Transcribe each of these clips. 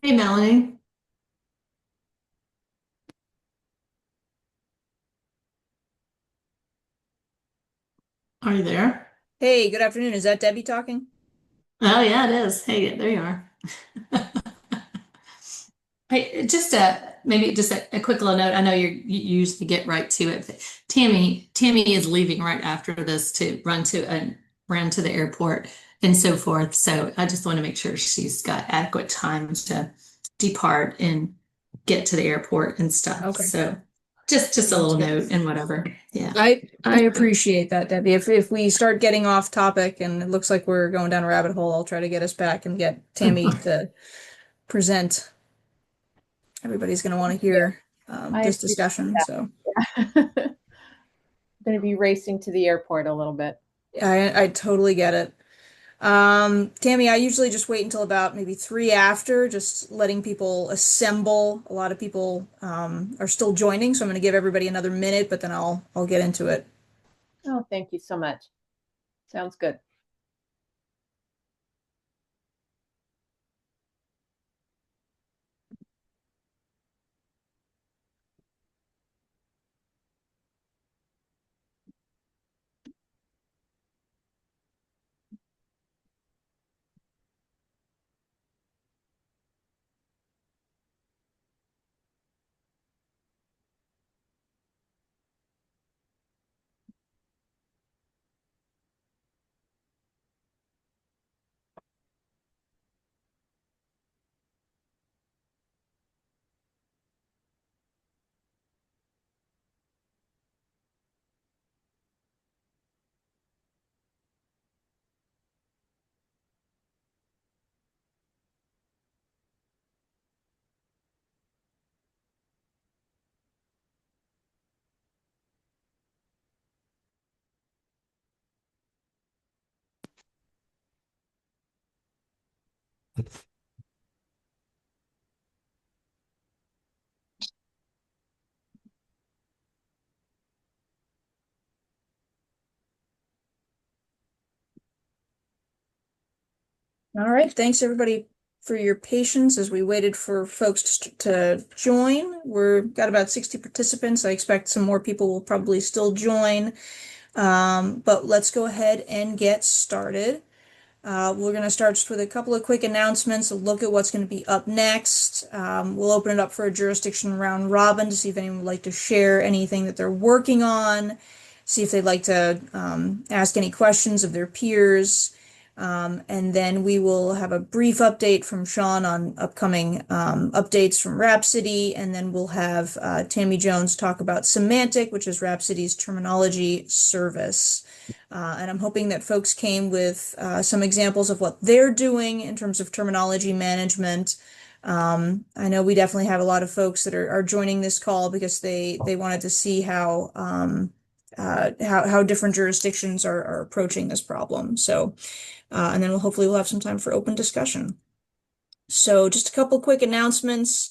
Hey, Melanie, are you there? Hey, good afternoon. Is that Debbie talking? Oh, yeah, it is. Hey, there you are. Hey, just maybe just a quick little note. I know you usually get right to it, but Tammy is leaving right after this to run to the airport and so forth. So I just want to make sure she's got adequate time to depart and get to the airport and stuff. Okay, So just a sounds little good. note and whatever. Yeah. I appreciate that, Debbie. If we start getting off topic and it looks like we're going down a rabbit hole, I'll try to get us back and get Tammy to present. Everybody's going to want to Yeah, hear I this appreciate discussion. So that. Going to be racing to the airport a little bit. I totally get it. Tammy, I usually just wait until about maybe three after, just letting people assemble. A lot of people are still joining, so I'm going to give everybody another minute, but then I'll get into it. Oh, thank you so much. Sounds good. All right, thanks everybody for your patience as we waited for folks to join. We've got about 60 participants. I expect some more people will probably still join. But let's go ahead and get started. We're going to start just with a couple of quick announcements, a look at what's going to be up next. We'll open it up for a jurisdiction round robin to see if anyone would like to share anything that they're working on, see if they'd like to ask any questions of their peers. And then we will have a brief update from Sean on upcoming updates from Rhapsody. And then we'll have Tammy Jones talk about Semantic, which is Rhapsody's terminology service. And I'm hoping that folks came with some examples of what they're doing in terms of terminology management. I know we definitely have a lot of folks that are joining this call because they wanted to see how different jurisdictions are approaching this problem. So, and then we'll have some time for open discussion. So just a couple quick announcements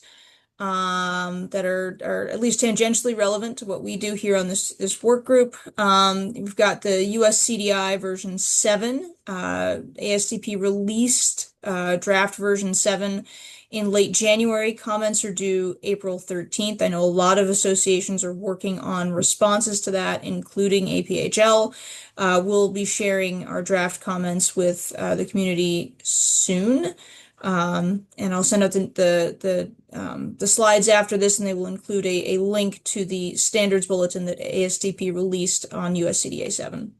that are at least tangentially relevant to what we do here on this work group. We've got the US CDI version 7, ASTP released draft version 7 in late January. Comments are due April 13th. I know a lot of associations are working on responses to that, including APHL. We'll be sharing our draft comments with the community soon. And I'll send out the slides after this, and they will include a link to the standards bulletin that ASTP released on USCDA 7.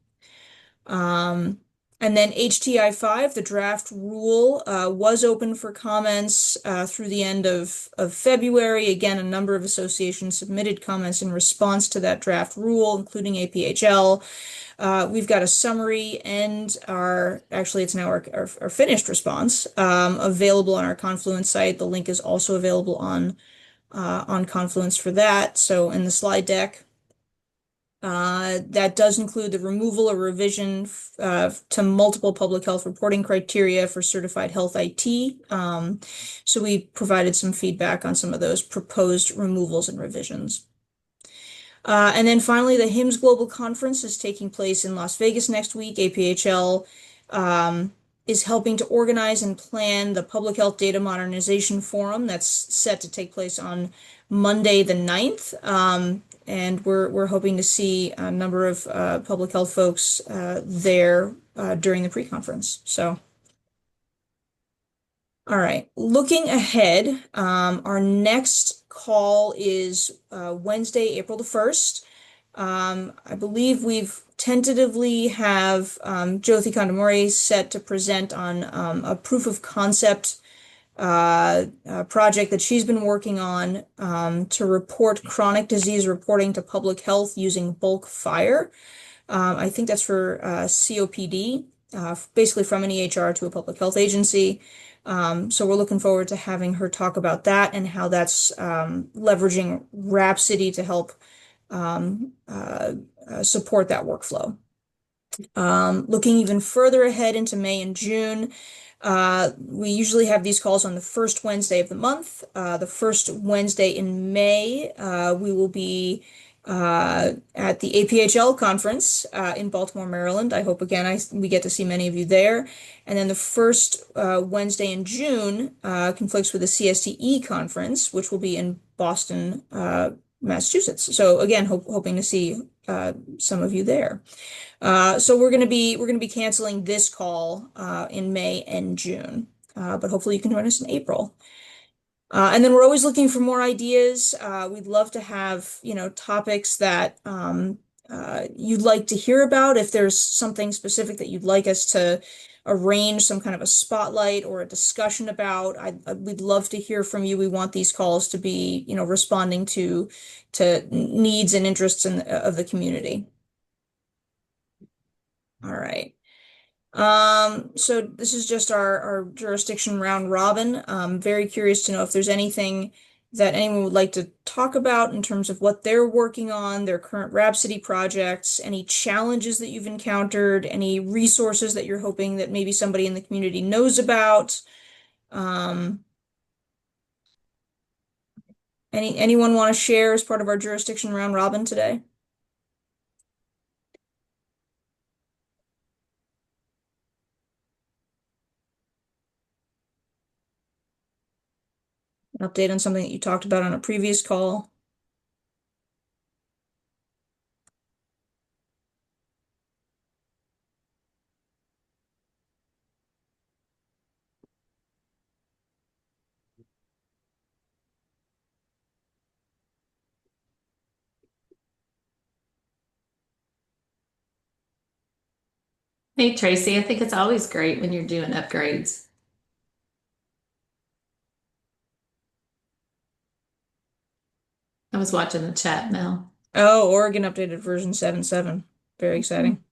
Um, and then HTI 5, the draft rule, was open for comments through the end of February. Again, a number of associations submitted comments in response to that draft rule, including APHL. We've got a summary and actually it's now our finished response available on our Confluence site. The link is also available on Confluence for that. So in the slide deck, that does include the removal or revision to multiple public health reporting criteria for certified health IT. So we provided some feedback on some of those proposed removals and revisions. And then finally, the HIMSS Global Conference is taking place in Las Vegas next week. APHL is helping to organize and plan the Public Health Data Modernization Forum that's set to take place on Monday the 9th. And we're hoping to see a number of public health folks there during the pre-conference. So, all right, looking ahead, our next call is Wednesday, April the 1st. I believe we've tentatively have Jyothi Kandamuri set to present on a proof of concept project that she's been working on to report chronic disease reporting to public health using bulk fire. I think that's for COPD, basically from an EHR to a public health agency. So we're looking forward to having her talk about that and how that's leveraging Rhapsody to help support that workflow. Looking even further ahead into May and June, we usually have these calls on the first Wednesday of the month. The first Wednesday in May, we will be at the APHL conference in Baltimore, Maryland. I hope again we get to see many of you there. And then the first Wednesday in June conflicts with the CSTE conference, which will be in Boston, Massachusetts. So again, hoping to see some of you there. So we're gonna be canceling this call in May and June, but hopefully you can join us in April. And then we're always looking for more ideas. We'd love to have, topics that you'd like to hear about. If there's something specific that you'd like us to arrange some kind of a spotlight or a discussion about, we'd love to hear from you. We want these calls to be, responding to needs and interests of the community. All right. So this is just our jurisdiction round robin. Very curious to know if there's anything that anyone would like to talk about in terms of what they're working on, their current Rhapsody projects, any challenges that you've encountered, any resources that you're hoping that maybe somebody in the community knows about. Anyone want to share as part of our jurisdiction round robin today? An update on something that you talked about on a previous call? Hey, Tracy, I think it's always great when you're doing upgrades. I was watching the chat now. Oh, Oregon updated version 7.7. Very exciting.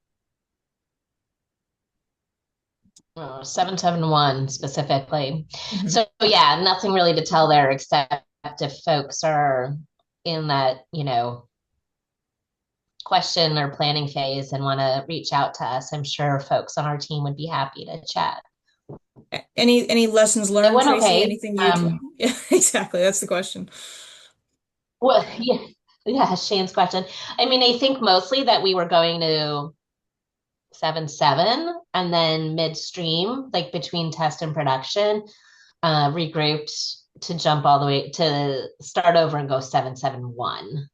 771 specifically. Mhm. So yeah, nothing really to tell there except if folks are in that, question or planning phase and want to reach out to us, I'm sure folks on our team would be happy to chat. Any lessons learned, went Tracy? okay. Anything you yeah, exactly. That's the question. Well, yeah, Shane's question. I mean, I think mostly that we were going to 7.7 and then midstream, like between test and production, regrouped to jump all the way to start over and go 7.7.1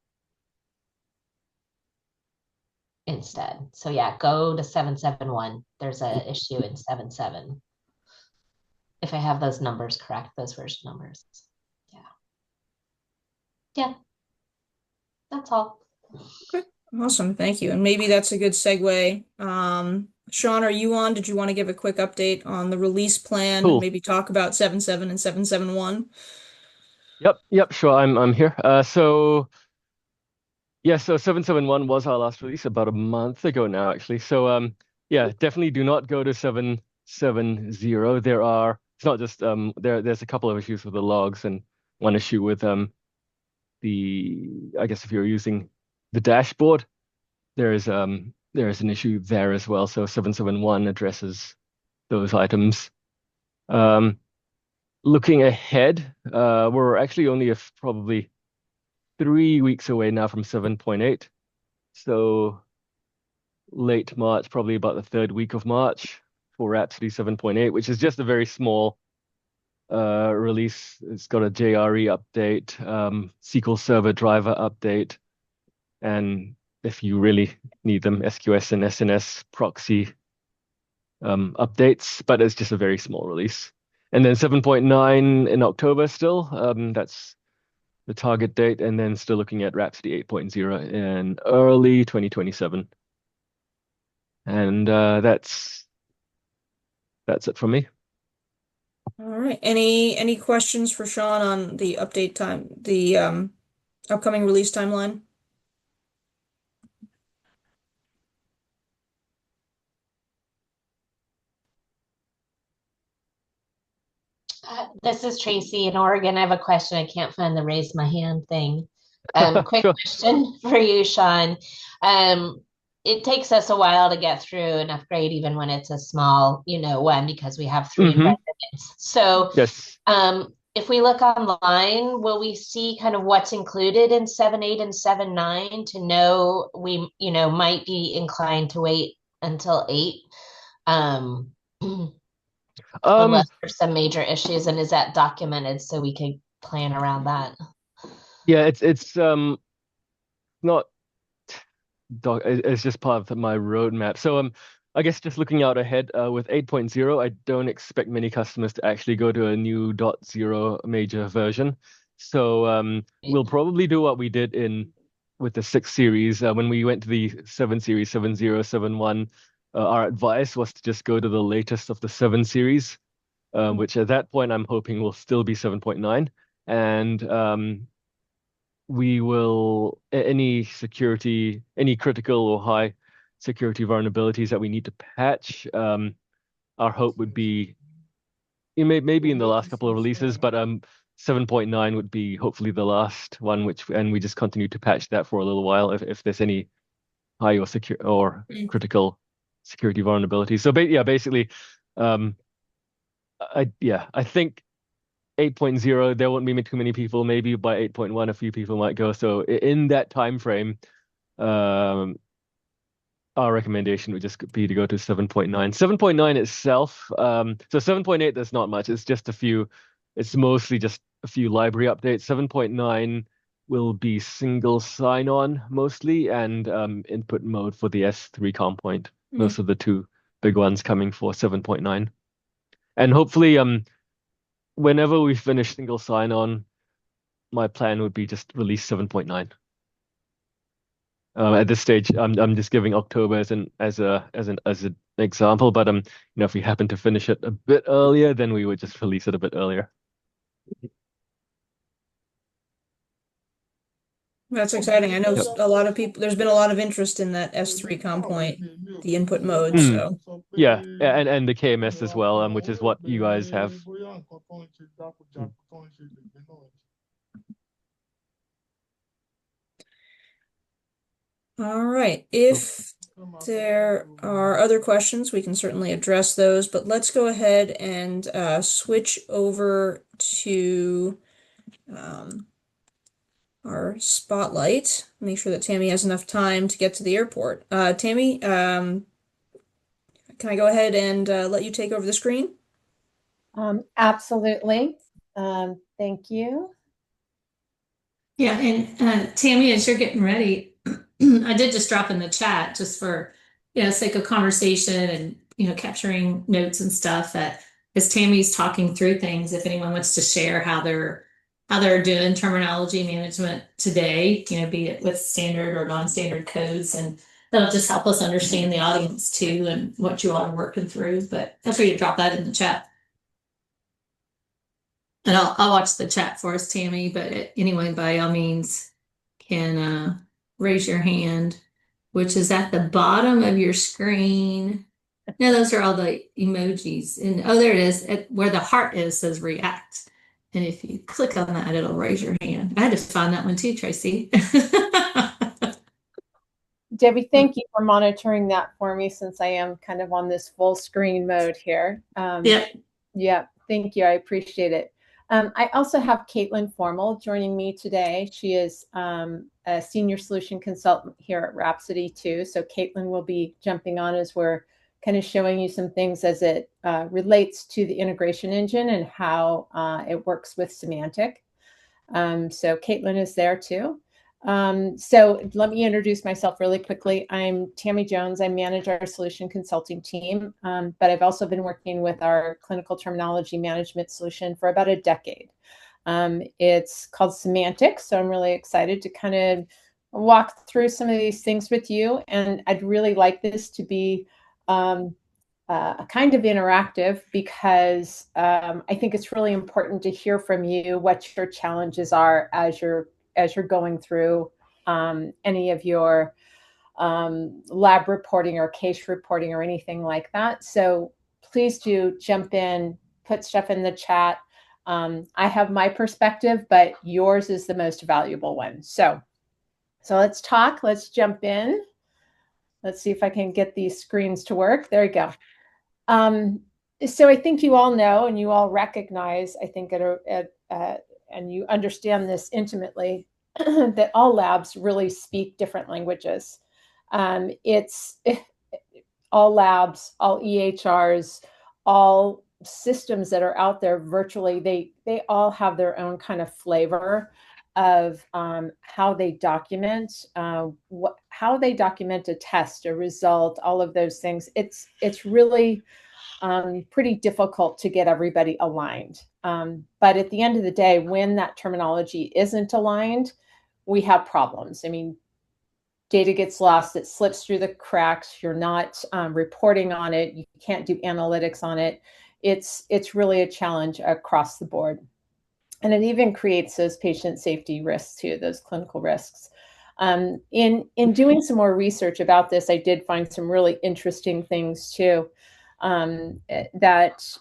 instead. So yeah, go to 7.7.1. There's an issue in 7.7. If I have those numbers correct, those version numbers. Yeah. Yeah. That's all. Okay. Awesome. Thank you. And maybe that's a good segue. Sean, are you on? Did you want to give a quick update on the release plan? Cool. Maybe talk about 7.7 and 7.7.1? Yep, sure. I'm here. So 7.7.1 was our last release about a month ago now, actually. So yeah, definitely do not go to 7.7.0. It's not just there's a couple of issues with the logs and one issue with I guess if you're using the dashboard, there is an issue there as well. So 7.7.1 addresses those items. Looking ahead, we're actually only probably 3 weeks away now from 7.8. So late March, probably about the third week of March, for Rhapsody 7.8, which is just a very small release. It's got a JRE update, SQL Server driver update, and if you really need them, SQS and SNS proxy updates, but it's just a very small release. And then 7.9 in October still. That's the target date, and then still looking at Rhapsody 8.0 in early 2027. And that's it from me. All right. Any questions for Sean on the update time, the upcoming release timeline? This is Tracy in Oregon. I have a question. I can't find the raise my hand thing. Quick Sure. question for you, Sean. It takes us a while to get through an upgrade, even when it's a small, one, because we have 3 Mhm. residents. So, Yes. if we look online, will we see kind of what's included in 7.8 and 7.9 to know we, might be inclined to wait until 8? Unless there's some major issues, and is that documented so we could plan around that? Yeah, it's not it's just part of my roadmap. So I guess just looking out ahead with 8.0, I don't expect many customers to actually go to a new .0 major version. So we'll probably do what we did with the 6 series when we went to the 7 series, 7.0, 7.1. Our advice was to just go to the latest of the 7 series, which at that point I'm hoping will still be 7.9. And we will any critical or high security vulnerabilities that we need to patch. Our hope would be maybe in the last couple of releases, but 7.9 would be hopefully the last one, and we just continue to patch that for a little while if there's any high or critical security vulnerabilities. So basically, I think 8.0, there won't be too many people. Maybe by 8.1, a few people might go. So in that time frame, our recommendation would just be to go to 7.9. 7.9 itself, so 7.8, there's not much. It's mostly just a few library updates. 7.9 will be single sign-on mostly, and input mode for the S3 COM point. Those are the 2 big ones coming for 7.9. And hopefully, whenever we finish single sign-on, my plan would be just release 7.9. At this stage, I'm just giving October as an example, but if we happen to finish it a bit earlier, then we would just release it a bit earlier. That's exciting. I know Yep. a lot of people, there's been a lot of interest in that S3 COM point, the input mode. So Yeah, and the KMS as well, which is what you guys have. all right. If there are other questions, we can certainly address those, but let's go ahead and switch over to our spotlight. Make sure that Tammy has enough time to get to the airport. Tammy, can I go ahead and let you take over the screen? Absolutely. Thank you. Yeah, and Tammy, as you're getting ready, I did just drop in the chat just for sake of conversation and capturing notes and stuff, that as Tammy's talking through things, if anyone wants to share how they're doing terminology management today, be it with standard or non-standard codes, and that'll just help us understand the audience too and what you all are working through. But feel free to drop that in the chat. And I'll watch the chat for us, Tammy, but anyone by all means can raise your hand, which is at the bottom of your screen. No, those are all the emojis. And there it is. Where the heart is says react. And if you click on that, it'll raise your hand. I had to find that one too, Tracy. Debbie, thank you for monitoring that for me, since I am kind of on this full screen mode here. Yeah, thank you. I appreciate it. I also have Caitlin Formal joining me today. She is a senior solution consultant here at Rhapsody too. So Caitlin will be jumping on as we're kind of showing you some things as it relates to the integration engine and how it works with semantic. So Caitlin is there too. So let me introduce myself really quickly. I'm Tammy Jones. I manage our solution consulting team, but I've also been working with our clinical terminology management solution for about a decade. It's called Semantics, so I'm really excited to kind of walk through some of these things with you. And I'd really like this to be kind of interactive because I think it's really important to hear from you what your challenges are as you're going through any of your lab reporting or case reporting or anything like that. So please do jump in, put stuff in the chat. I have my perspective, but yours is the most valuable one. So let's talk. Let's jump in. Let's see if I can get these screens to work. There we go. So I think you all know and you all recognize, I think, and you understand this intimately, that all labs really speak different languages. It's all labs, all EHRs, all systems that are out there virtually, they all have their own kind of flavor of how they document, how they document a test, a result, all of those things. It's really pretty difficult to get everybody aligned. But at the end of the day, when that terminology isn't aligned, we have problems. I mean, data gets lost, it slips through the cracks, you're not reporting on it, you can't do analytics on it. It's really a challenge across the board. And it even creates those patient safety risks too, those clinical risks. In doing some more research about this, I did find some really interesting things too. There's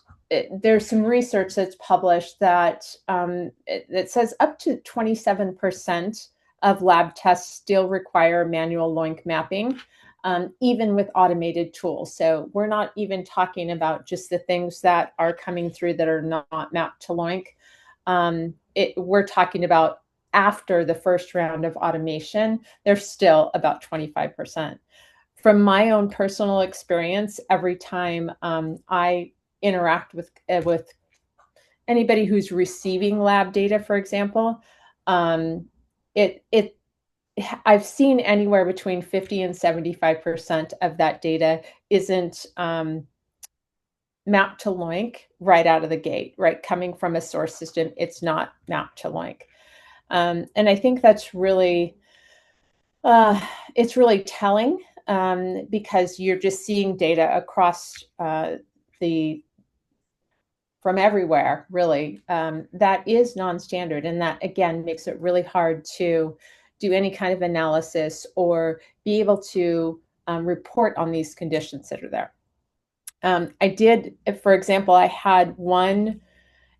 some research that's published that it says up to 27% of lab tests still require manual LOINC mapping, even with automated tools. So we're not even talking about just the things that are coming through that are not mapped to LOINC. We're talking about after the first round of automation, there's still about 25%. From my own personal experience, every time I interact with anybody who's receiving lab data, for example, I've seen anywhere between 50 and 75% of that data isn't mapped to LOINC right out of the gate, right? Coming from a source system, it's not mapped to LOINC. And I think that's really, it's really telling because you're just seeing data across from everywhere, really, that is non-standard. And that, again, makes it really hard to do any kind of analysis or be able to report on these conditions that are there. I did, for example, I had one,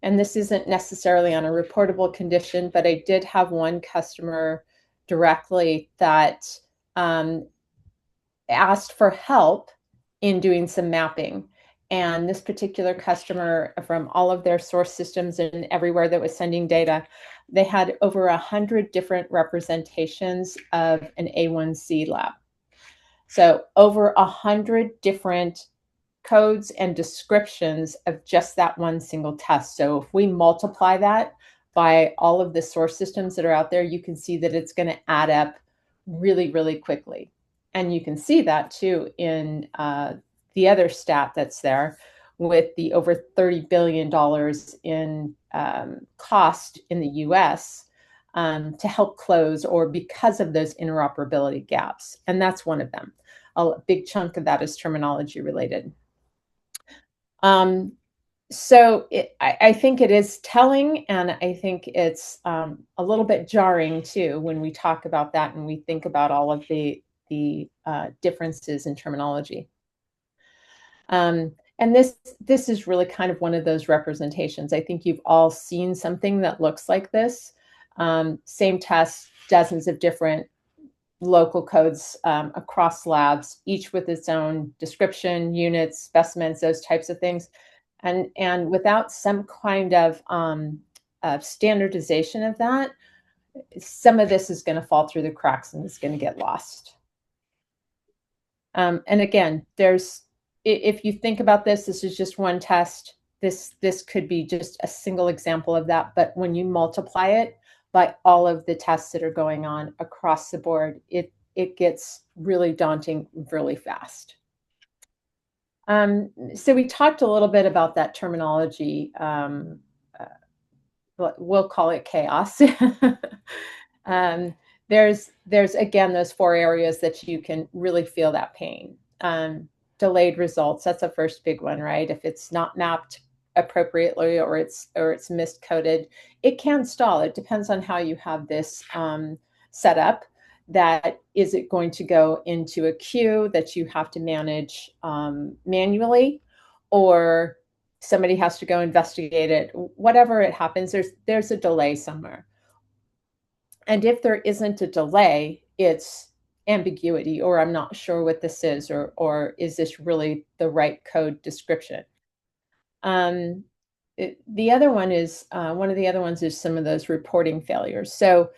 and this isn't necessarily on a reportable condition, but I did have one customer directly that asked for help in doing some mapping. And this particular customer, from all of their source systems and everywhere that was sending data, they had over 100 different representations of an A1C lab. So over 100 different codes and descriptions of just that one single test. So if we multiply that by all of the source systems that are out there, you can see that it's going to add up really, really quickly. And you can see that too in the other stat that's there with the over $30 billion in cost in the US to help close or because of those interoperability gaps. And that's one of them. A big chunk of that is terminology related. So I think it is telling, and I think it's a little bit jarring too when we talk about that and we think about all of the differences in terminology. And this is really kind of one of those representations. I think you've all seen something that looks like this. Same test, dozens of different local codes across labs, each with its own description, units, specimens, those types of things. And without some kind of standardization of that, some of this is going to fall through the cracks and it's going to get lost. And again, there's if you think about this, this is just one test. This could be just a single example of that. But when you multiply it by all of the tests that are going on across the board, it gets really daunting really fast. So we talked a little bit about that terminology. We'll call it chaos. There's again those 4 areas that you can really feel that pain. Delayed results, that's the first big one, right? If it's not mapped appropriately or it's miscoded, it can stall. It depends on how you have this set up. That is it going to go into a queue that you have to manage manually, or somebody has to go investigate it. Whatever it happens, there's a delay somewhere. And if there isn't a delay, it's ambiguity, or I'm not sure what this is, or is this really the right code description? The other one is one of the other ones is some of those reporting failures. So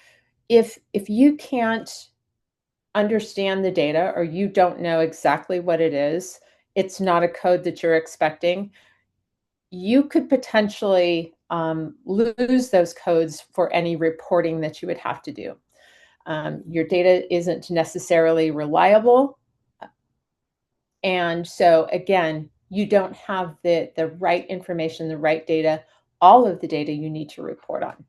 if you can't understand the data, or you don't know exactly what it is, it's not a code that you're expecting, you could potentially lose those codes for any reporting that you would have to do. Your data isn't necessarily reliable. And so again, you don't have the right information, the right data, all of the data you need to report on.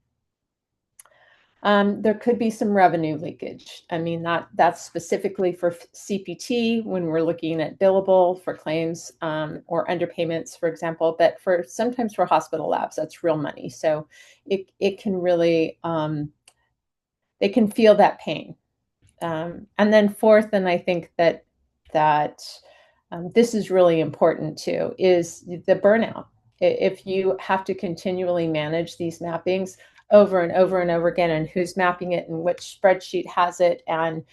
There could be some revenue leakage. I mean, that's specifically for CPT when we're looking at billable for claims or underpayments, for example. But sometimes for hospital labs, that's real money. So it can really, they can feel that pain. And then fourth, and I think that this is really important too, is the burnout. If you have to continually manage these mappings over and over and over again, and who's mapping it and which spreadsheet has it and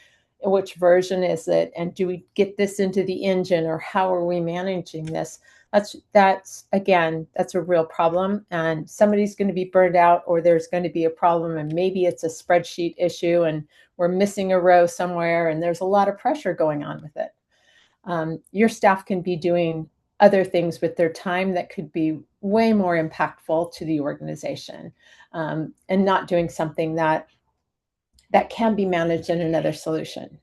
which version is it, and do we get this into the engine, or how are we managing this? That's again, that's a real problem, and somebody's going to be burned out, or there's going to be a problem, and maybe it's a spreadsheet issue and we're missing a row somewhere, and there's a lot of pressure going on with it. Your staff can be doing other things with their time that could be way more impactful to the organization, and not doing something that can be managed in another solution.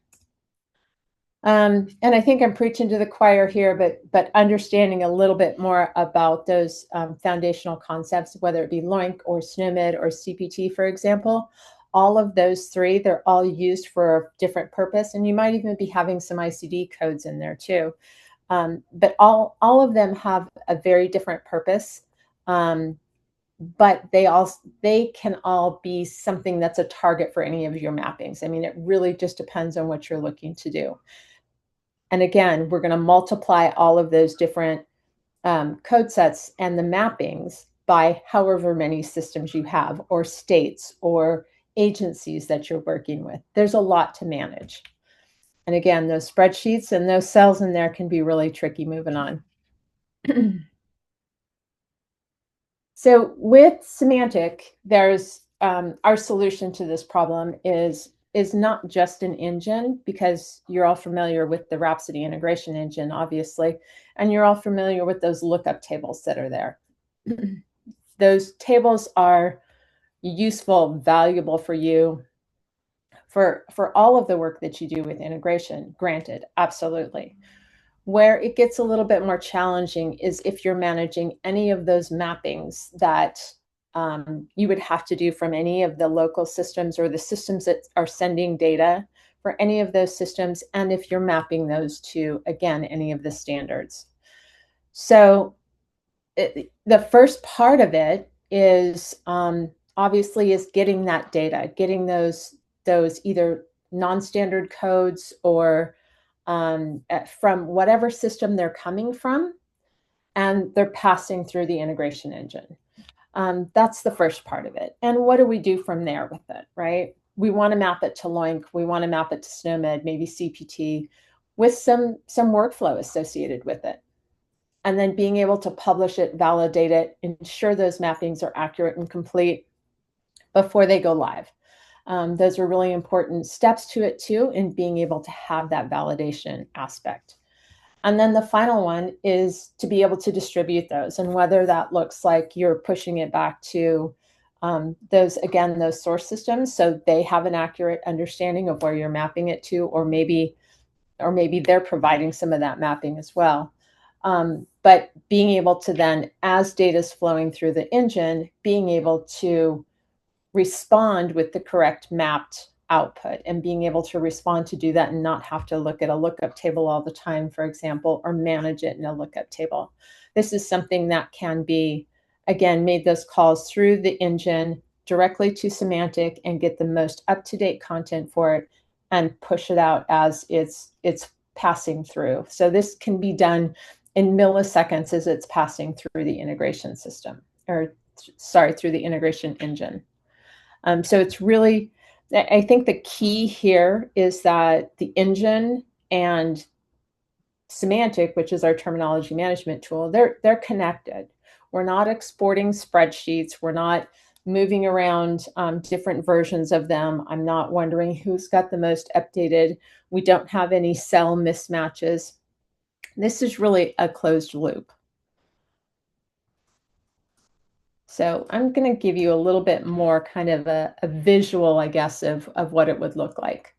And I think I'm preaching to the choir here, but understanding a little bit more about those foundational concepts, whether it be LOINC or SNOMED or CPT, for example, all of those 3, they're all used for a different purpose. And you might even be having some ICD codes in there too. But all of them have a very different purpose. But they can all be something that's a target for any of your mappings. I mean, it really just depends on what you're looking to do. And again, we're going to multiply all of those different code sets and the mappings by however many systems you have, or states, or agencies that you're working with. There's a lot to manage. And again, those spreadsheets and those cells in there can be really tricky moving on. So with semantic, there's our solution to this problem is not just an engine, because you're all familiar with the Rhapsody integration engine, obviously, and you're all familiar with those lookup tables that are there. Those tables are useful, valuable for you for all of the work that you do with integration, granted, absolutely. Where it gets a little bit more challenging is if you're managing any of those mappings that you would have to do from any of the local systems, or the systems that are sending data for any of those systems, and if you're mapping those to, again, any of the standards. So the first part of it is obviously is getting that data, getting those either non-standard codes or from whatever system they're coming from, and they're passing through the integration engine. That's the first part of it. And what do we do from there with it, right? We want to map it to LOINC. We want to map it to SNOMED, maybe CPT, with some workflow associated with it. And then being able to publish it, validate it, ensure those mappings are accurate and complete before they go live. Those are really important steps to it too, in being able to have that validation aspect. And then the final one is to be able to distribute those, and whether that looks like you're pushing it back to those source systems, so they have an accurate understanding of where you're mapping it to, or maybe they're providing some of that mapping as well. But being able to then, as data is flowing through the engine, being able to respond with the correct mapped output, and being able to respond to do that and not have to look at a lookup table all the time, for example, or manage it in a lookup table. This is something that can be, again, made those calls through the engine directly to Semantic and get the most up-to-date content for it and push it out as it's passing through. So this can be done in milliseconds as it's passing through the integration system, or sorry, through the integration engine. So it's really, I think the key here is that the engine and Semantic, which is our terminology management tool, they're connected. We're not exporting spreadsheets. We're not moving around different versions of them. I'm not wondering who's got the most updated. We don't have any cell mismatches. This is really a closed loop. So I'm going to give you a little bit more kind of a visual, I guess, of what it would look like.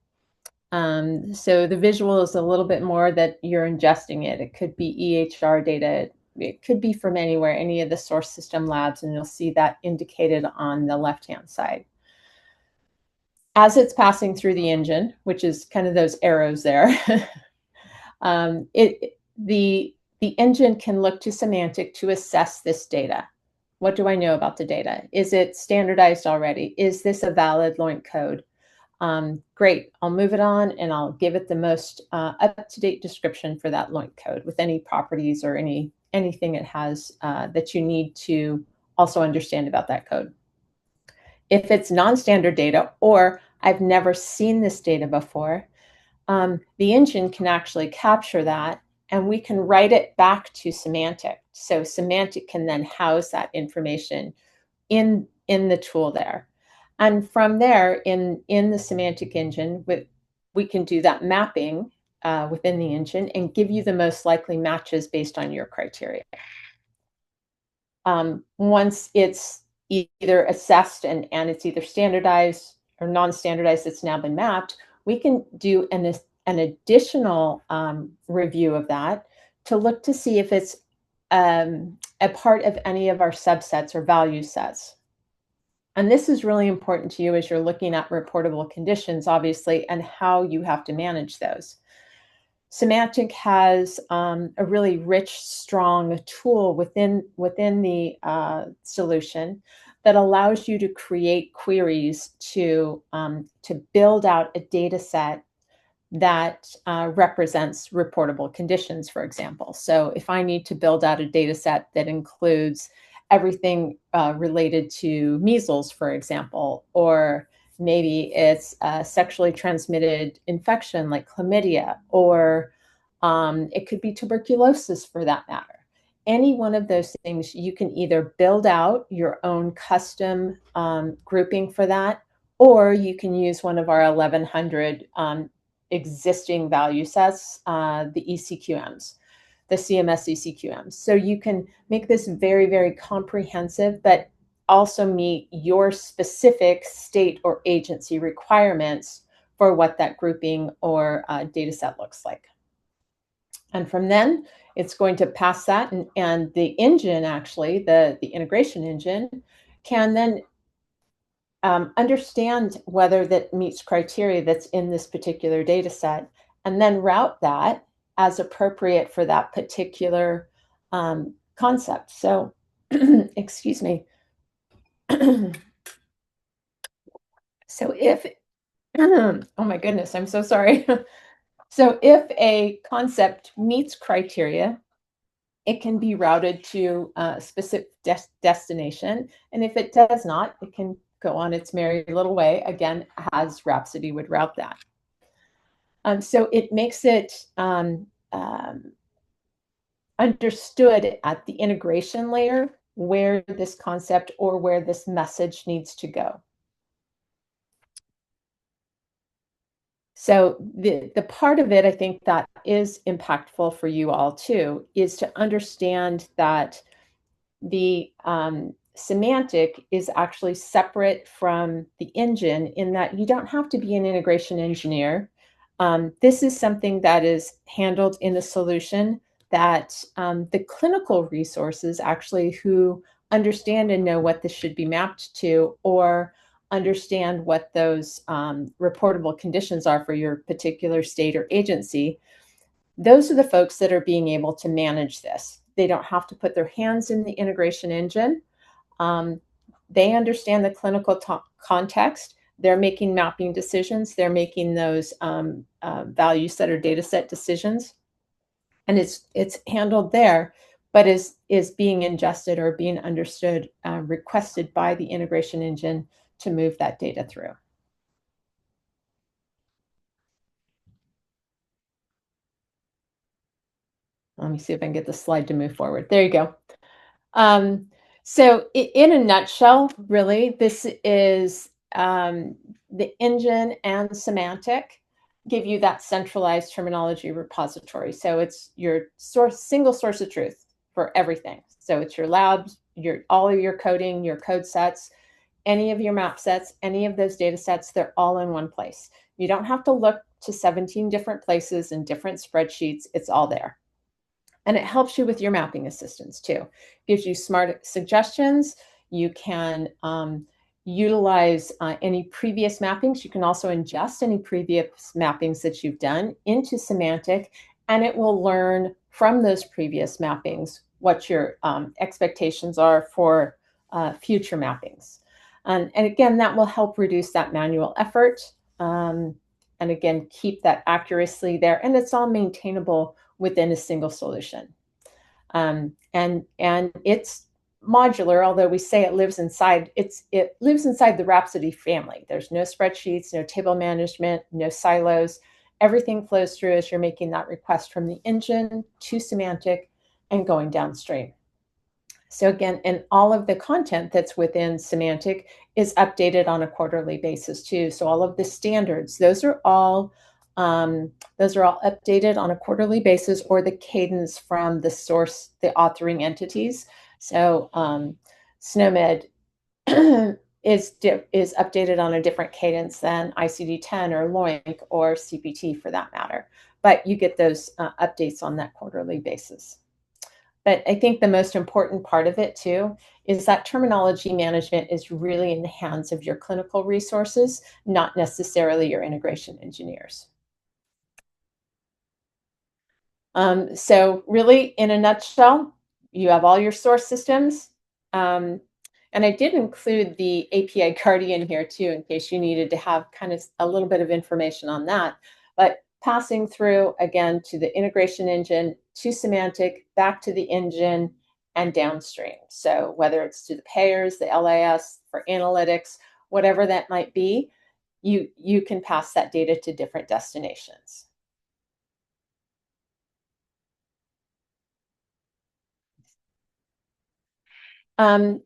So the visual is a little bit more that you're ingesting it. It could be EHR data. It could be from anywhere, any of the source system labs, and you'll see that indicated on the left-hand side. As it's passing through the engine, which is kind of those arrows there, the engine can look to Semantic to assess this data. What do I know about the data? Is it standardized already? Is this a valid LOINC code? Great, I'll move it on and I'll give it the most up-to-date description for that LOINC code with any properties or anything it has that you need to also understand about that code. If it's non-standard data, or I've never seen this data before, the engine can actually capture that, and we can write it back to Semantic. So Semantic can then house that information in the tool there. And from there, in the Semantic engine, we can do that mapping within the engine and give you the most likely matches based on your criteria. Once it's either assessed and it's either standardized or non-standardized, it's now been mapped, we can do an additional review of that to look to see if it's a part of any of our subsets or value sets. And this is really important to you as you're looking at reportable conditions, obviously, and how you have to manage those. Semantic has a really rich, strong tool within the solution that allows you to create queries to build out a data set that represents reportable conditions, for example. So if I need to build out a data set that includes everything related to measles, for example, or maybe it's a sexually transmitted infection like chlamydia, or it could be tuberculosis for that matter. Any one of those things, you can either build out your own custom grouping for that, or you can use one of our 1100 existing value sets, the ECQMs, the CMS ECQMs. So you can make this very, very comprehensive, but also meet your specific state or agency requirements for what that grouping or data set looks like. And from then, it's going to pass that, and the engine, actually, the integration engine, can then understand whether that meets criteria that's in this particular data set, and then route that as appropriate for that particular concept. So, excuse me. So if, oh my goodness, I'm so sorry. So if a concept meets criteria, it can be routed to a specific destination. And if it does not, it can go on its merry little way, again, as Rhapsody would route that. So it makes it understood at the integration layer where this concept or where this message needs to go. So the part of it, I think, that is impactful for you all too, is to understand that the semantic is actually separate from the engine, in that you don't have to be an integration engineer. This is something that is handled in the solution that the clinical resources actually, who understand and know what this should be mapped to, or understand what those reportable conditions are for your particular state or agency, those are the folks that are being able to manage this. They don't have to put their hands in the integration engine. They understand the clinical context. They're making mapping decisions. They're making those value set or data set decisions. And it's handled there, but is being ingested or being understood, requested by the integration engine to move that data through. Let me see if I can get the slide to move forward. There you go. So in a nutshell, really, this is the engine and semantic give you that centralized terminology repository. So it's your single source of truth for everything. So it's your labs, all of your coding, your code sets, any of your map sets, any of those data sets, they're all in one place. You don't have to look to 17 different places and different spreadsheets. It's all there. And it helps you with your mapping assistance too. Gives you smart suggestions. You can utilize any previous mappings. You can also ingest any previous mappings that you've done into semantic, and it will learn from those previous mappings what your expectations are for future mappings. And again, that will help reduce that manual effort. And again, keep that accuracy there. And it's all maintainable within a single solution. And it's modular, although we say it lives inside, it lives inside the Rhapsody family. There's no spreadsheets, no table management, no silos. Everything flows through as you're making that request from the engine to semantic and going downstream. So again, and all of the content that's within semantic is updated on a quarterly basis too. So all of the standards, those are all updated on a quarterly basis, or the cadence from the source, the authoring entities. So SNOMED is updated on a different cadence than ICD-10 or LOINC or CPT for that matter. But you get those updates on that quarterly basis. But I think the most important part of it too is that terminology management is really in the hands of your clinical resources, not necessarily your integration engineers. So really, in a nutshell, you have all your source systems. And I did include the API Guardian here too, in case you needed to have kind of a little bit of information on that. But passing through, again, to the integration engine, to semantic, back to the engine, and downstream. So whether it's to the payers, the LAS, for analytics, whatever that might be, you can pass that data to different destinations.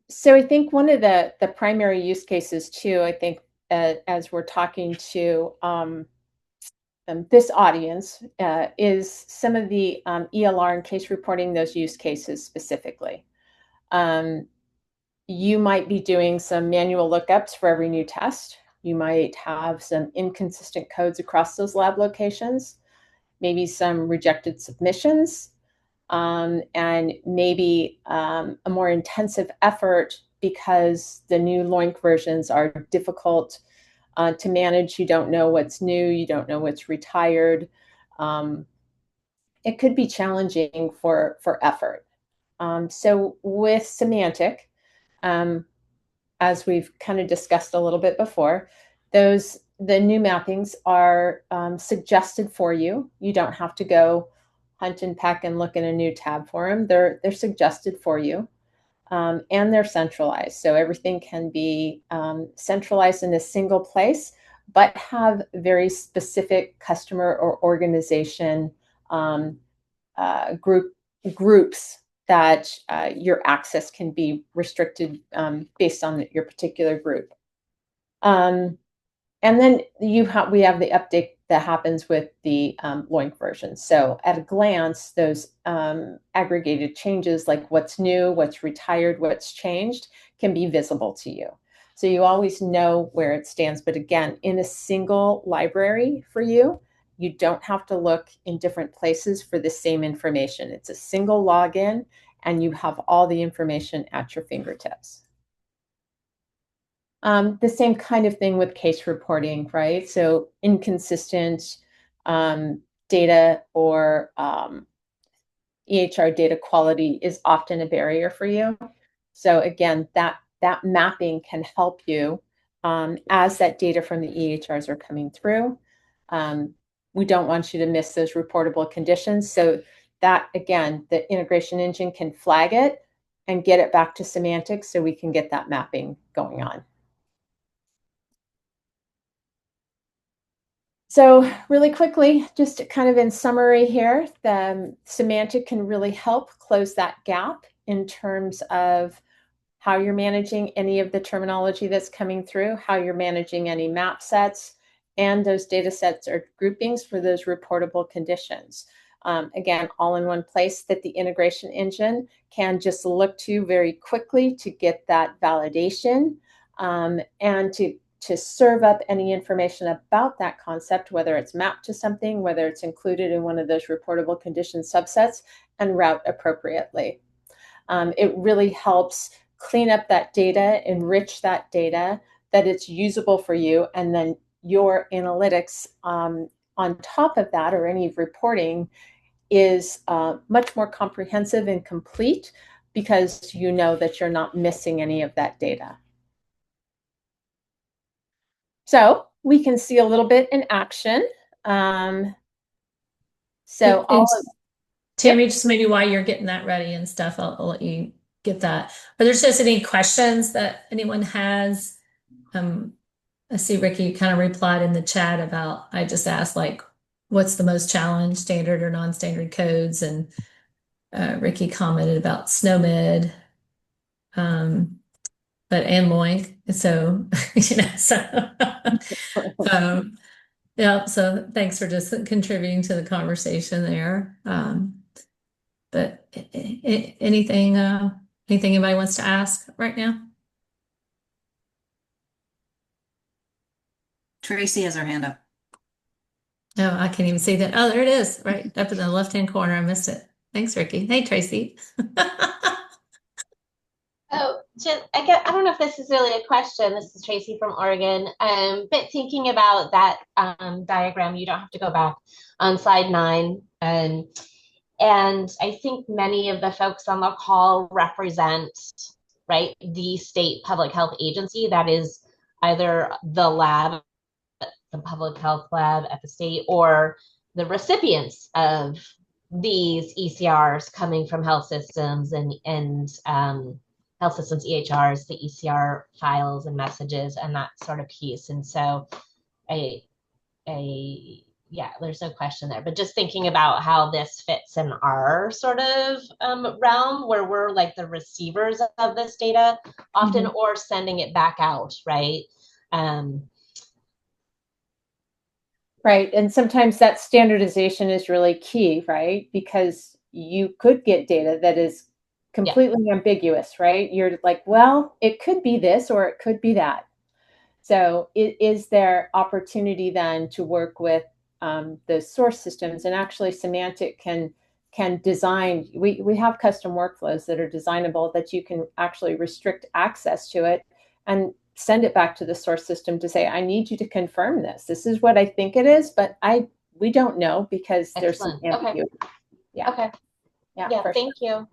So I think one of the primary use cases too, I think, as we're talking to this audience, is some of the ELR and case reporting, those use cases specifically. You might be doing some manual lookups for every new test. You might have some inconsistent codes across those lab locations, maybe some rejected submissions, and maybe a more intensive effort because the new LOINC versions are difficult to manage. You don't know what's new. You don't know what's retired. It could be challenging for effort. So with semantic, as we've kind of discussed a little bit before, the new mappings are suggested for you. You don't have to go hunt and peck and look in a new tab for them. They're suggested for you, and they're centralized. So everything can be centralized in a single place, but have very specific customer or organization groups that your access can be restricted based on your particular group. And then we have the that happens with the LOINC version. So at a glance, those aggregated changes like what's new, what's retired, what's changed can be visible to you. So you always know where it stands. But again, in a single library for you, you don't have to look in different places for the same information. It's a single login and you have all the information at your fingertips. The same kind of thing with case reporting, right? So inconsistent data or EHR data quality is often a barrier for you. So again, that mapping can help you as that data from the EHRs are coming through. We don't want you to miss those reportable conditions. So that, again, the integration engine can flag it and get it back to semantics so we can get that mapping going on. So really quickly, just kind of in summary here, the semantic can really help close that gap in terms of how you're managing any of the terminology that's coming through, how you're managing any map sets, and those data sets or groupings for those reportable conditions. Again, all in one place that the integration engine can just look to very quickly to get that validation and to serve up any information about that concept, whether it's mapped to something, whether it's included in one of those reportable condition subsets, and route appropriately. It really helps clean up that data, enrich that data, that it's usable for you, and then your analytics on top of that, or any reporting, is much more comprehensive and complete because you know that you're not missing any of that data. So we can see a little bit in action. Tammy, just maybe while you're getting that ready and stuff, I'll let you get that. Are there just any questions that anyone has? I see Ricky kind of replied in the chat about, I just asked like, what's the most challenged, standard or non-standard codes? And Ricky commented about SNOMED, but and LOINC. So, yeah, so thanks for just contributing to the conversation there. But anything anybody wants to ask right now? Tracy has her hand up. No, I can't even see that. Oh, there it is, right up in the left-hand corner. I missed it. Thanks, Ricky. Hey, Tracy. Oh, I don't know if this is really a question. This is Tracy from Oregon. But thinking about that diagram, you don't have to go back on slide 9. And I think many of the folks on the call represent, right, the state public health agency that is either the lab, the public health lab at the state, or the recipients of these ECRs coming from health systems and health systems EHRs, the ECR files and messages and that sort of piece. And so yeah, there's no question there, but just thinking about how this fits in our sort of realm where we're like the receivers of this data often, or sending it back out, right? Right. And sometimes that standardization is really key, right? Because you could get data that is completely ambiguous, right? You're like, well, it could be this or it could be that. So is there opportunity then to work with the source systems? And actually Semantic can design, we have custom workflows that are designable that you can actually restrict access to it and send it back to the source system to say, I need you to confirm this. This is what I think it is, but we don't know because there's some ambiguity. Okay. Yeah. Okay. Yeah. Thank you.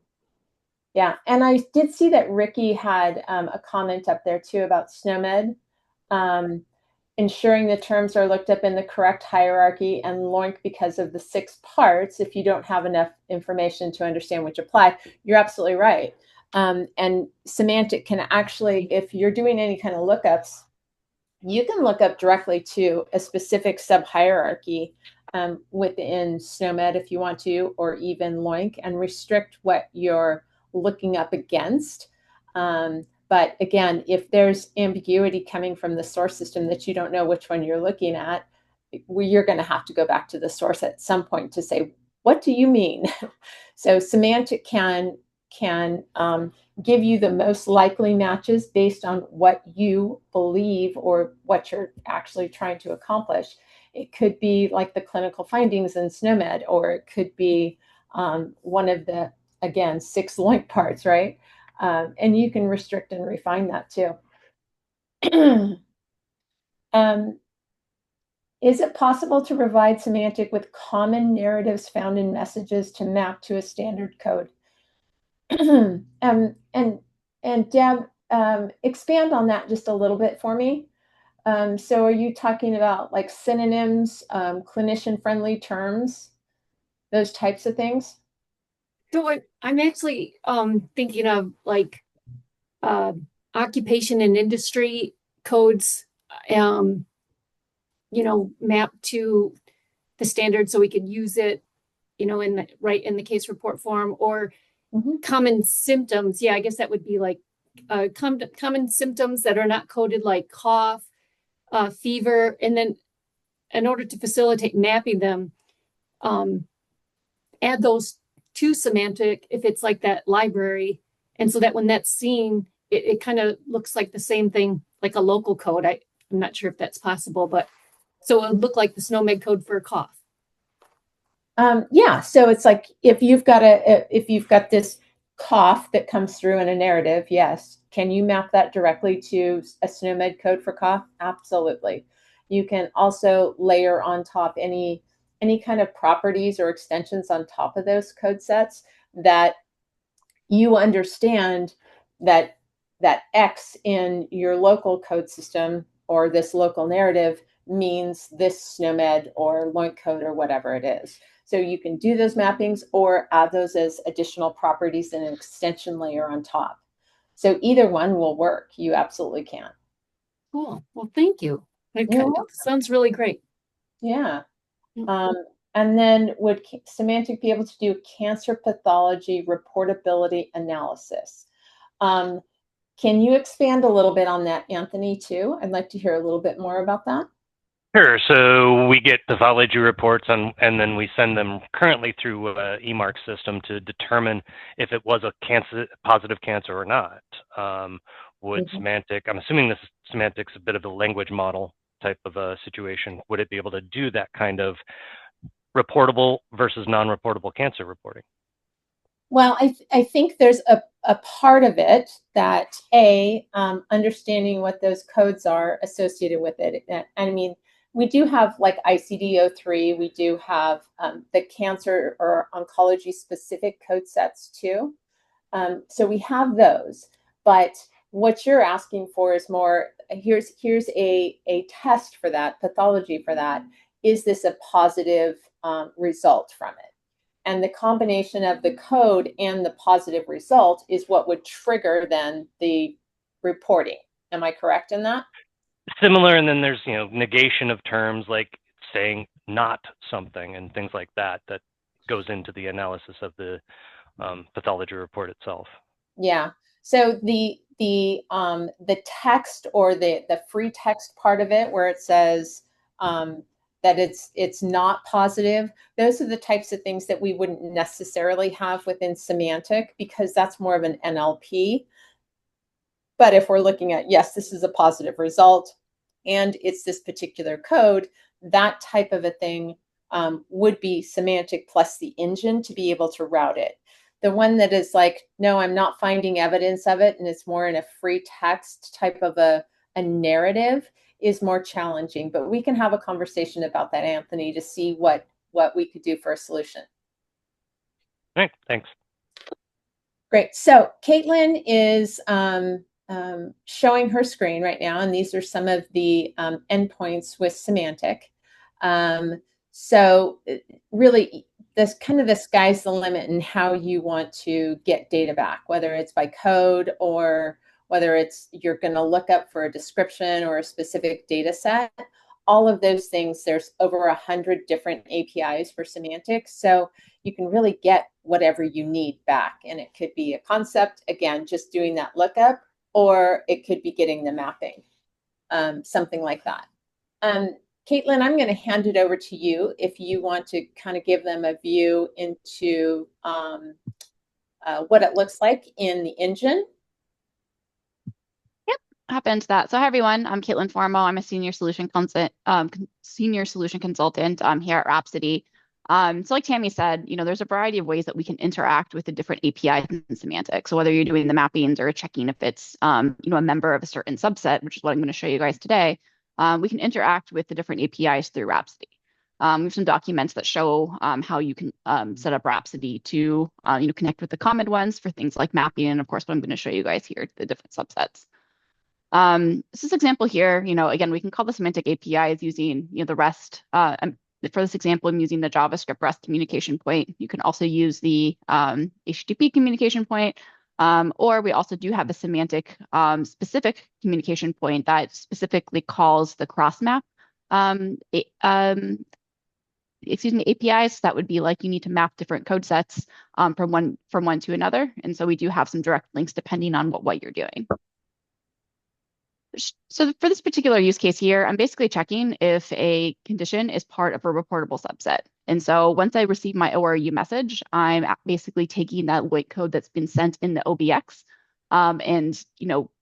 Yeah. And I did see that Ricky had a comment up there too about SNOMED. Ensuring the terms are looked up in the correct hierarchy, and LOINC because of the 6 parts. If you don't have enough information to understand which apply, you're absolutely right. And Semantic can actually, if you're doing any kind of lookups, you can look up directly to a specific sub-hierarchy within SNOMED if you want to, or even LOINC, and restrict what you're looking up against. But again, if there's ambiguity coming from the source system that you don't know which one you're looking at, you're going to have to go back to the source at some point to say, what do you mean? So semantic can give you the most likely matches based on what you believe or what you're actually trying to accomplish. It could be like the clinical findings in SNOMED, or it could be one of the, again, 6 LOINC parts, right? And you can restrict and refine that too. Is it possible to provide semantic with common narratives found in messages to map to a standard code? And Deb, expand on that just a little bit for me. So are you talking about like synonyms, clinician-friendly terms, those types of things? So I'm actually thinking of like occupation and industry codes, mapped to the standard so we could use it, in the case report form, or common symptoms. Yeah, I guess that would be like common symptoms that are not coded, like cough, fever, and then in order to facilitate mapping them, add those to semantic if it's like that library, and so that when that's seen, it kind of looks like the same thing, like a local code. I'm not sure if that's possible, but so it would look like the SNOMED code for a cough. Yeah, so it's like if you've got this cough that comes through in a narrative, yes. Can you map that directly to a SNOMED code for cough? Absolutely. You can also layer on top any kind of properties or extensions on top of those code sets that you understand that X in your local code system or this local narrative means this SNOMED or LOINC code or whatever it is. So you can do those mappings or add those as additional properties in an extension layer on top. So either one will work. You absolutely can. Cool. Well, thank you. It sounds really great. Yeah. And then would semantic be able to do cancer pathology reportability analysis? Can you expand a little bit on that, Anthony, too? I'd like to hear a little bit more about that. Sure. So we get pathology reports and then we send them currently through an eMark system to determine if it was a positive cancer or not. Would semantic, I'm assuming this semantic's a bit of a language model type of a situation. Would it be able to do that kind of reportable versus non-reportable cancer reporting? Well, I think there's a part of it that understanding what those codes are associated with it. I mean, we do have like ICD-03, we do have the cancer or oncology specific code sets too. So we have those, but what you're asking for is more, here's a test for that, pathology for that. Is this a positive result from it? And the combination of the code and the positive result is what would trigger then the reporting. Am I correct in that? Similar, and then there's negation of terms like saying not something and things like that goes into the analysis of the pathology report itself. Yeah. So the text or the free text part of it where it says that it's not positive, those are the types of things that we wouldn't necessarily have within semantic because that's more of an NLP. But if we're looking at, yes, this is a positive result and it's this particular code, that type of a thing would be semantic plus the engine to be able to route it. The one that is like, no, I'm not finding evidence of it, and it's more in a free text type of a narrative is more challenging. But we can have a conversation about that, Anthony, to see what we could do for a solution. All right, thanks. Great. So Caitlin is showing her screen right now, and these are some of the endpoints with semantic. So really, this kind of the sky's the limit in how you want to get data back, whether it's by code or whether it's you're going to look up for a description or a specific data set. All of those things, there's over 100 different APIs for semantics. So you can really get whatever you need back. And it could be a concept, again, just doing that lookup, or it could be getting the mapping, something like that. Caitlin, I'm going to hand it over to you if you want to kind of give them a view into what it looks like in the engine. Yep, hop into that. So hi everyone, I'm Caitlin Formo. I'm a senior solution consultant here at Rhapsody. So like Tammy said, there's a variety of ways that we can interact with the different APIs in semantic. So whether you're doing the mappings or checking if it's a member of a certain subset, which is what I'm going to show you guys today, we can interact with the different APIs through Rhapsody. We have some documents that show how you can set up Rhapsody to connect with the common ones for things like mapping, and of course, what I'm going to show you guys here, the different subsets. This example here, again, we can call the semantic APIs using the REST. For this example, I'm using the JavaScript REST communication point. You can also use the HTTP communication point, or we also do have a semantic specific communication point that specifically calls the cross-map APIs. That would be like you need to map different code sets from one to another. And so we do have some direct links depending on what you're doing. So for this particular use case here, I'm basically checking if a condition is part of a reportable subset. And so once I receive my ORU message, I'm basically taking that link code that's been sent in the OBX and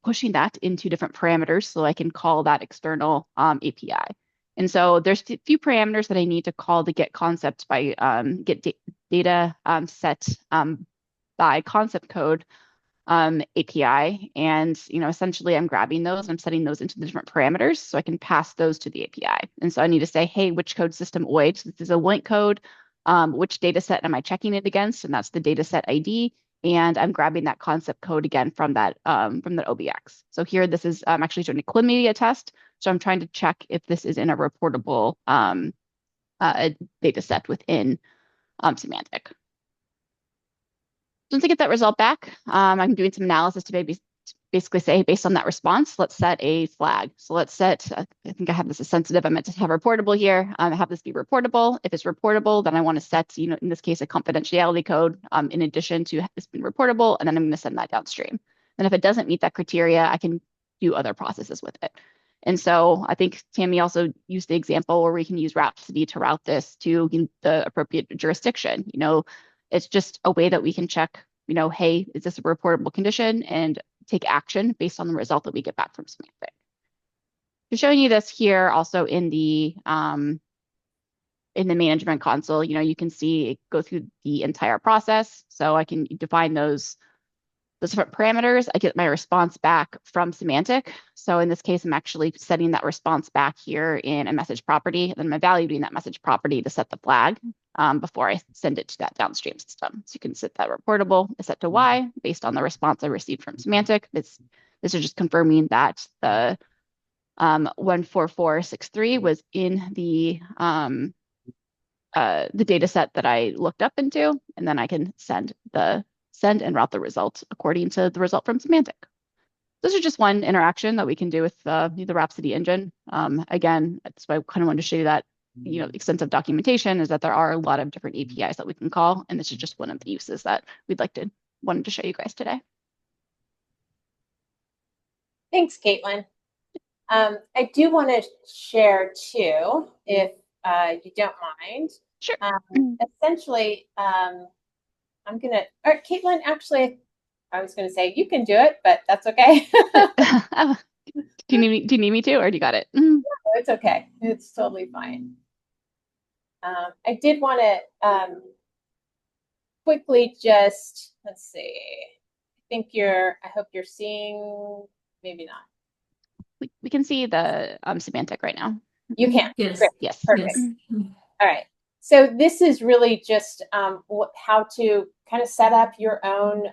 pushing that into different parameters so I can call that external API. And so there's a few parameters that I need to call the get concept by data set by concept code API. And essentially I'm grabbing those and I'm setting those into the different parameters so I can pass those to the API. And so I need to say, hey, which code system OID? This is a link code. Which data set am I checking it against? And that's the data set ID. And I'm grabbing that concept code again from that OBX. So here, this is I'm actually doing a chlamydia test. So I'm trying to check if this is in a reportable data set within semantic. Once I get that result back, I'm doing some analysis to basically say, based on that response, let's set a flag. So let's set, I think I have this as sensitive. I meant to have reportable here. I have this be reportable. If it's reportable, then I want to set, in this case, a confidentiality code in addition to this being reportable, and then I'm going to send that downstream. And if it doesn't meet that criteria, I can do other processes with it. And so I think Tammy also used the example where we can use Rhapsody to route this to the appropriate jurisdiction. It's just a way that we can check, hey, is this a reportable condition, and take action based on the result that we get back from semantic. I'm showing you this here also in the management console. You can see it go through the entire process. So I can define those different parameters. I get my response back from semantic. So in this case, I'm actually setting that response back here in a message property. Then I'm evaluating that message property to set the flag before I send it to that downstream system. So you can set that reportable is set to Y based on the response I received from semantic. This is just confirming that the 14463 was in the data set that I looked up into, and then I can send and route the results according to the result from semantic. This is just one interaction that we can do with the Rhapsody engine. Again, that's why I kind of wanted to show you that extensive documentation is that there are a lot of different APIs that we can call, and this is just one of the uses that wanted to show you guys today. Thanks, Caitlin. I do want to share too, if you don't mind. Sure. Essentially, I'm going to, all right, Caitlin, actually, I was going to say you can do it, but that's okay. Do you need me to, or do you got it? No, it's okay. It's totally fine. I did want to quickly just, let's see. I hope you're seeing, maybe not. We can see the semantic right now. You can? Yes. Great. Yes. Perfect. Yes. All right. So this is really just how to kind of set up your own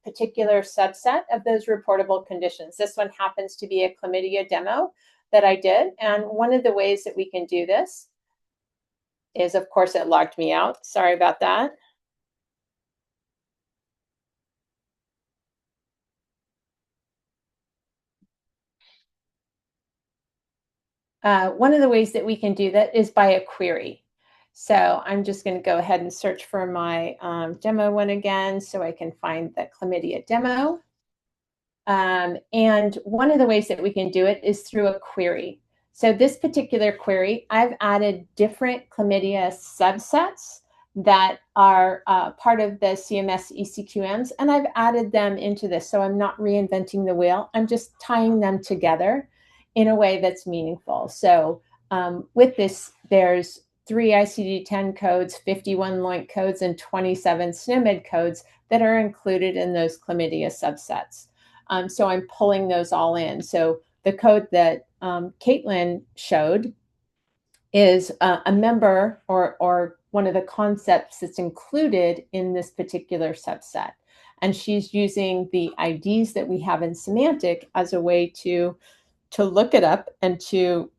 particular subset of those reportable conditions. This one happens to be a chlamydia demo that I did. And one of the ways that we can do this is, of course, it logged me out. Sorry about that. One of the ways that we can do that is by a query. So I'm just going to go ahead and search for my demo one again so I can find the chlamydia demo. And one of the ways that we can do it is through a query. So this particular query, I've added different chlamydia subsets that are part of the CMS ECQMs, and I've added them into this. So I'm not reinventing the wheel. I'm just tying them together in a way that's meaningful. So with this, there's 3 ICD-10 codes, 51 LOINC codes, and 27 SNOMED codes that are included in those chlamydia subsets. So I'm pulling those all in. So the code that Caitlin showed is a member or one of the concepts that's included in this particular subset. And she's using the IDs that we have in semantic as a way to look it up and to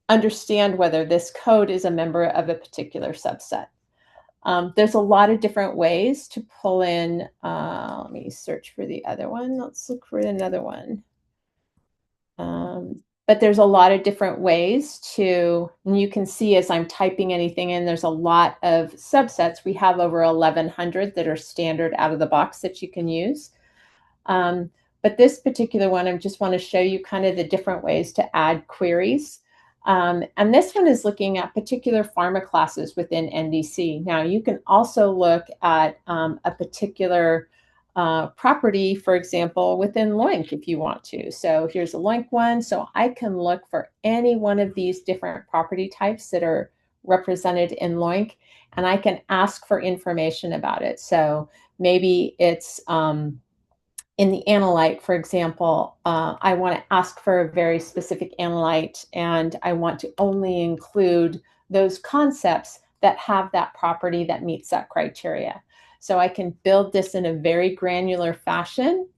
understand whether this code is a member of a particular subset. There's a lot of different ways to pull in. Let me search for the other one. Let's look for another one. But there's a lot of different ways to, and you can see as I'm typing anything in, there's a lot of subsets. We have over 1,100 that are standard out of the box that you can use. But this particular one, I just want to show you kind of the different ways to add queries. And this one is looking at particular pharma classes within NDC. Now, you can also look at a particular property, for example, within LOINC if you want to. So here's a LOINC one. So I can look for any one of these different property types that are represented in LOINC, and I can ask for information about it. So maybe it's in the analyte, for example, I want to ask for a very specific analyte, and I want to only include those concepts that have that property that meets that criteria. So I can build this in a very granular fashion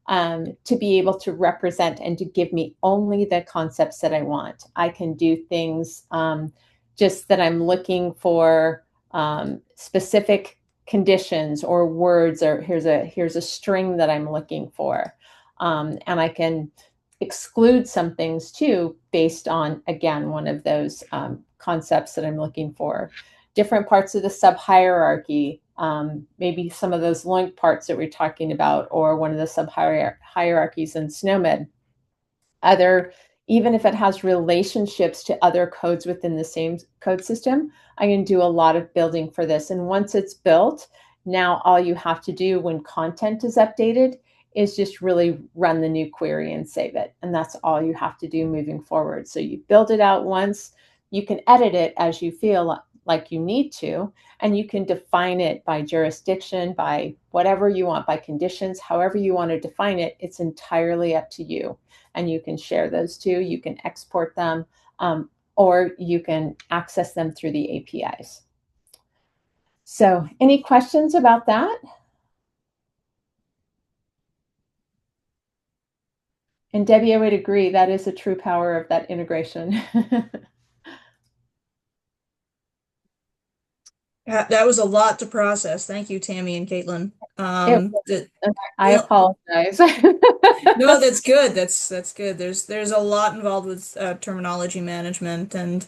to be able to represent and to give me only the concepts that I want. I can do things just that I'm looking for specific conditions or words, or here's a string that I'm looking for. And I can exclude some things too, based on, again, one of those concepts that I'm looking for. Different parts of the sub-hierarchy, maybe some of those LOINC parts that we're talking about, or one of the sub-hierarchies in SNOMED. Even if it has relationships to other codes within the same code system, I can do a lot of building for this. And once it's built, now all you have to do when content is updated is just really run the new query and save it. And that's all you have to do moving forward. So you build it out once, you can edit it as you feel like you need to, and you can define it by jurisdiction, by whatever you want, by conditions, however you want to define it. It's entirely up to you. And you can share those too. You can export them, or you can access them through the APIs. So any questions about that? And Debbie, I would agree, that is a true power of that integration. That was a lot to process. Thank you, Tammy and Caitlin. I apologize. No, that's good. That's good. There's a lot involved with terminology management, and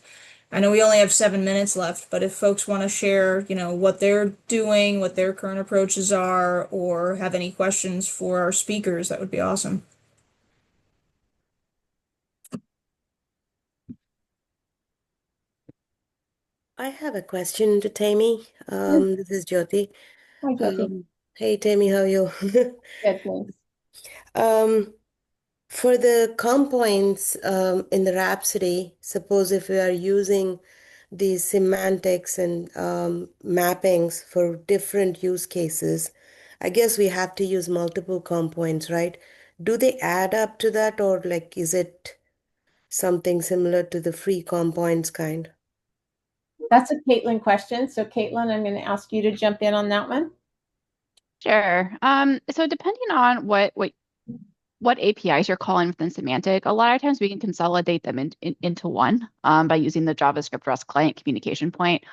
I know we only have 7 minutes left, but if folks want to share, what they're doing, what their current approaches are, or have any questions for our speakers, that would be awesome. I have a question to Tammy. This is Jyoti. Hi, Jyoti. Hey, Tammy, how are you? Good, thanks. For the compounds in the Rhapsody, suppose if we are using these semantics and mappings for different use cases, I guess we have to use multiple compounds, right? Do they add up to that, or like is it something similar to the free compounds kind? That's a Caitlin question. So Caitlin, I'm going to ask you to jump in on that one. Sure. So depending on what APIs you're calling within semantic, a lot of times we can consolidate them into one by using the JavaScript REST client communication point.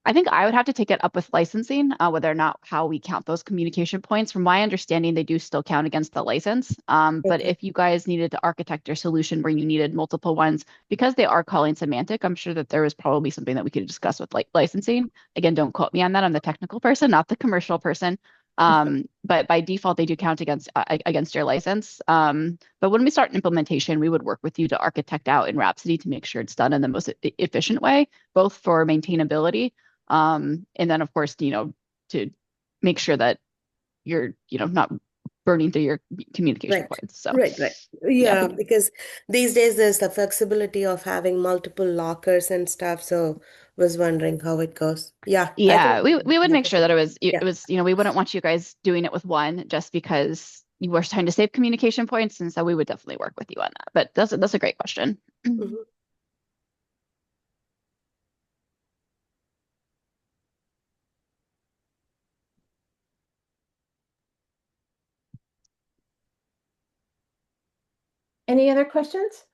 I think I would have to take it up with licensing, whether or not how we count those communication points. From my understanding, they do still count against the license. But if you guys needed to architect your solution where you needed multiple ones, because they are calling semantic, I'm sure that there was probably something that we could discuss with licensing. Again, don't quote me on that. I'm the technical person, not the commercial person. But by default, they do count against your license. But when we start implementation, we would work with you to architect out in Rhapsody to make sure it's done in the most efficient way, both for maintainability, and then of course, to make sure that you're, not burning through your communication Right. points. So Right. yeah. Yeah, because these days there's the flexibility of having multiple lockers and stuff. So was wondering how it goes. Yeah, I think. Yeah, we would make sure that it Yeah. was, we wouldn't want you guys doing it with one just because you were trying to save communication points. And so we would definitely work with you on that. But that's a great question. Mhm. Any other questions?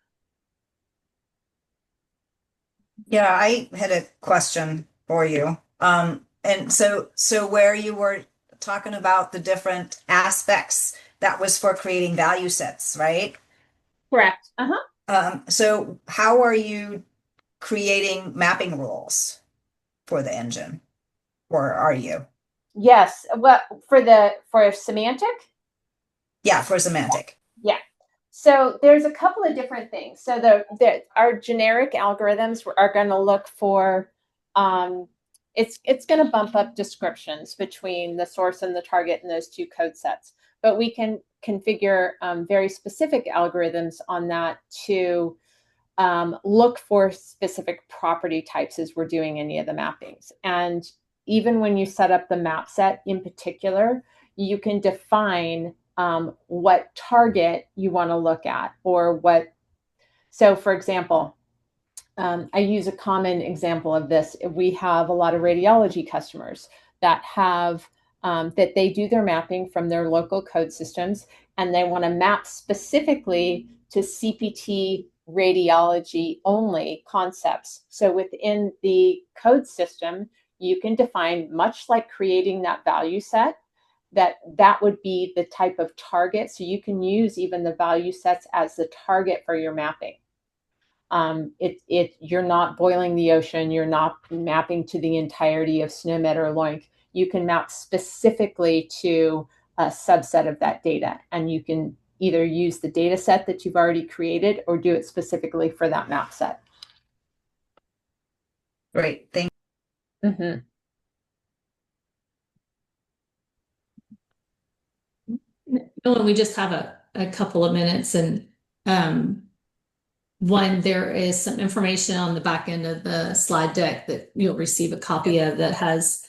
Yeah, I had a question for you. And so where you were talking about the different aspects, that was for creating value sets, right? Correct. Uh-huh. So how are you creating mapping rules for the engine? Or are you? Yes. Well, for semantic? Yeah, for semantic. Yeah. So there's a couple of different things. So our generic algorithms are going to look for it's going to bump up descriptions between the source and the target in those two code sets. But we can configure very specific algorithms on that to look for specific property types as we're doing any of the mappings. And even when you set up the map set in particular, you can define what target you want to look at or what. So for example, I use a common example of this. We have a lot of radiology customers that have that they do their mapping from their local code systems, and they want to map specifically to CPT radiology only concepts. So within the code system, you can define, much like creating that value set, that would be the type of target. So you can use even the value sets as the target for your mapping. You're not boiling the ocean. You're not mapping to the entirety of SNOMED or LOINC. You can map specifically to a subset of that data, and you can either use the data set that you've already created or do it specifically for that map set. Great, thank you. Mm-hmm. We just have a couple of minutes, and one, there is some information on the back end of the slide deck that you'll receive a copy of that has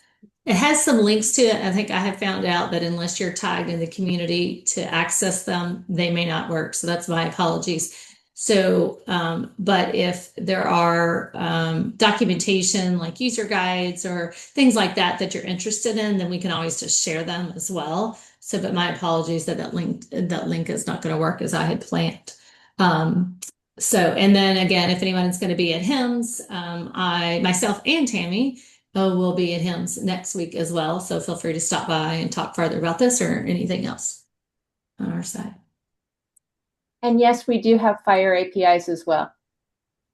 some links to it. I think I have found out that unless you're tagged in the community to access them, they may not work. So that's my apologies. So, but if there are documentation like user guides or things like that that you're interested in, then we can always just share them as well. So, but my apologies that link is not going to work as I had planned. So, and then again, if anyone's going to be at HIMSS, myself and Tammy will be at HIMSS next week as well. So feel free to stop by and talk further about this or anything else on our side. And yes, we do have Fire APIs as well.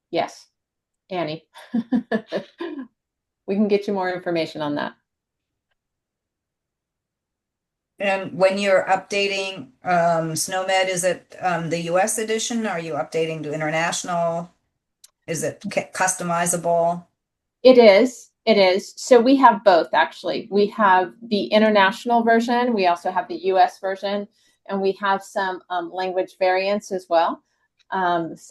Yes, Annie. We can get you more information on that. And when you're updating SNOMED, is it the US edition? Are you updating to international? Is it customizable? It is. It is. So we have both, actually. We have the international version. We also have the US version, and we have some language variants as well. Those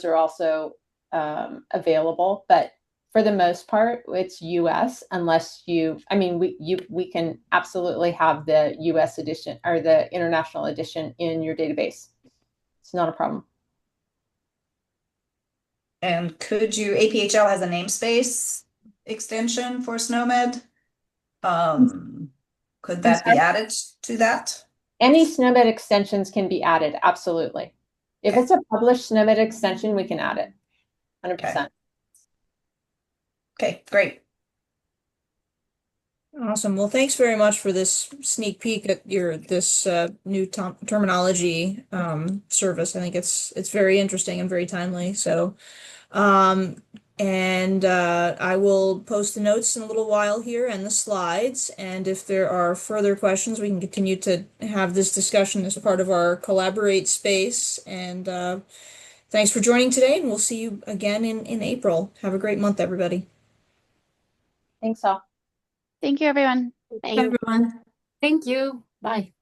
are also available, but for the most part, it's US, unless we can absolutely have the US edition or the international edition in your database. It's not a problem. And APHL has a namespace extension for SNOMED. Could that be added to that? Any SNOMED extensions can be added, absolutely. If it's a published SNOMED extension, we can add it, 100%. Okay, great. Awesome. Well, thanks very much for this sneak peek at this new terminology service. I think it's very interesting and very timely. So And I will post the notes in a little while here and the slides. And if there are further questions, we can continue to have this discussion as part of our Collaborate space. And thanks for joining today, and we'll see you again in April. Have a great month, everybody. Thanks all. Thank you, everyone. Bye, everyone. Thank you. Bye.